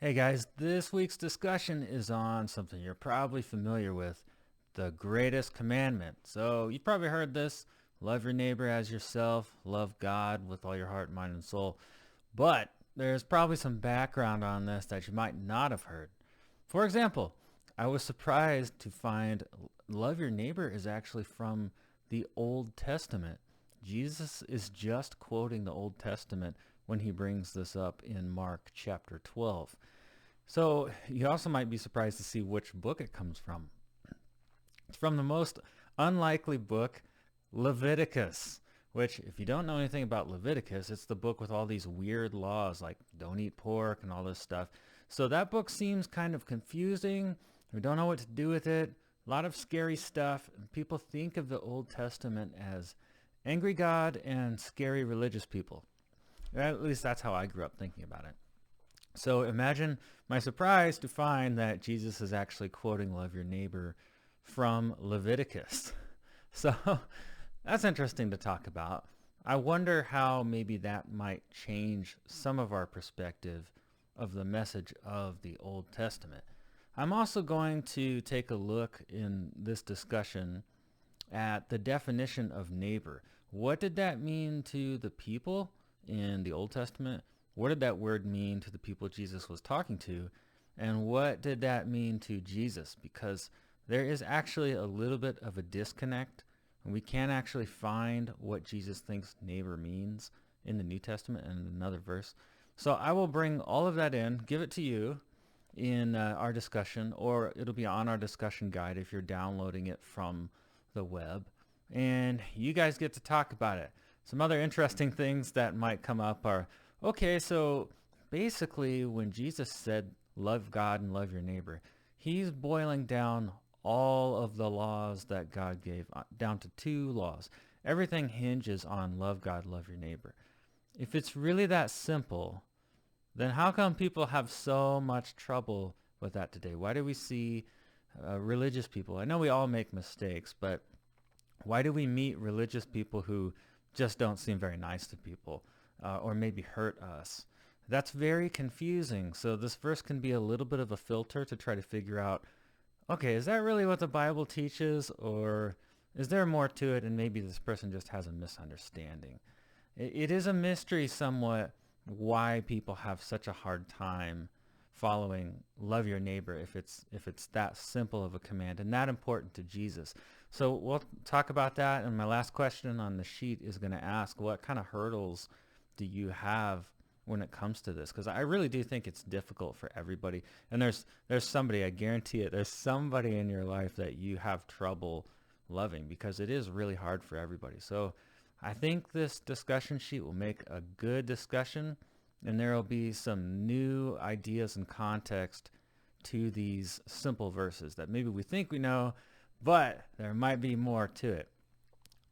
Hey guys, this week's discussion is on something you're probably familiar with, the greatest commandment. So you've probably heard this: love your neighbor as yourself, love God with all your heart, mind, and soul. But there's probably some background on this that you might not have heard. For example, I was surprised to find love your neighbor is actually from the Old Testament. Jesus is just quoting the Old Testament when he brings this up in Mark chapter 12. So you also might be surprised to see which book it comes from. It's from the most unlikely book, Leviticus, which, if you don't know anything about Leviticus, it's the book with all these weird laws like don't eat pork and all this stuff. So that book seems kind of confusing. We don't know what to do with it. A lot of scary stuff. People think of the Old Testament as angry God and scary religious people. At least that's how I grew up thinking about it. So imagine my surprise to find that Jesus is actually quoting love your neighbor from Leviticus. So that's interesting to talk about. I wonder how maybe that might change some of our perspective of the message of the Old Testament. I'm also going to take a look in this discussion at the definition of neighbor. What did that mean to the people in the Old Testament? What did that word mean to the people Jesus was talking to? And what did that mean to Jesus? Because there is actually a little bit of a disconnect. And we can't actually find what Jesus thinks neighbor means in the New Testament and in another verse. So I will bring all of that in, give it to you in our discussion, or it'll be on our discussion guide if you're downloading it from the web. And you guys get to talk about it. Some other interesting things that might come up are, okay, so basically when Jesus said love God and love your neighbor, he's boiling down all of the laws that God gave down to two laws. Everything hinges on love God, love your neighbor. If it's really that simple, then how come people have so much trouble with that today? Why do we see religious people? I know we all make mistakes, but why do we meet religious people who just don't seem very nice to people or maybe hurt us? That's very confusing. So this verse can be a little bit of a filter to try to figure out, okay, is that really what the Bible teaches, or is there more to it and maybe this person just has a misunderstanding? It is a mystery somewhat why people have such a hard time following love your neighbor if it's that simple of a command and that important to Jesus. So we'll talk about that, and my last question on the sheet is going to ask, what kind of hurdles do you have when it comes to this? Because I really do think it's difficult for everybody, and there's somebody, I guarantee it, there's somebody in your life that you have trouble loving, because it is really hard for everybody. So I think this discussion sheet will make a good discussion, and there will be some new ideas and context to these simple verses that maybe we think we know, but there might be more to it.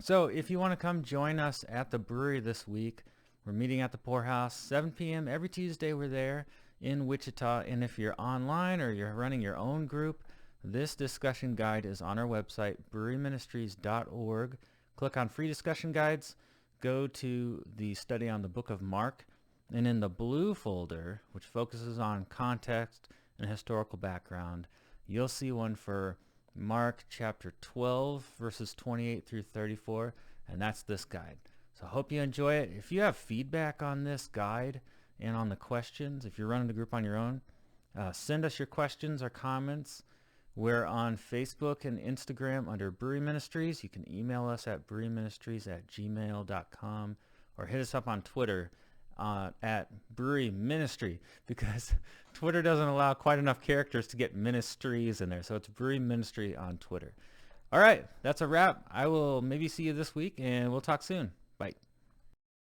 So if you want to come join us at the brewery this week, we're meeting at the Poorhouse, 7 p.m. every Tuesday. We're there in Wichita. And if you're online or you're running your own group, this discussion guide is on our website, breweryministries.org. Click on free discussion guides, go to the study on the book of Mark, and in the blue folder, which focuses on context and historical background, you'll see one for Mark chapter 12, verses 28 through 34, and that's this guide. So I hope you enjoy it. If you have feedback on this guide and on the questions, if you're running the group on your own, send us your questions or comments. We're on Facebook and Instagram under Brewery Ministries. You can email us at breweryministries@gmail.com or hit us up on Twitter at Brewery Ministry, because Twitter doesn't allow quite enough characters to get ministries in there. So it's Brewery Ministry on Twitter. All right, that's a wrap. I will maybe see you this week, and we'll talk soon. Bye.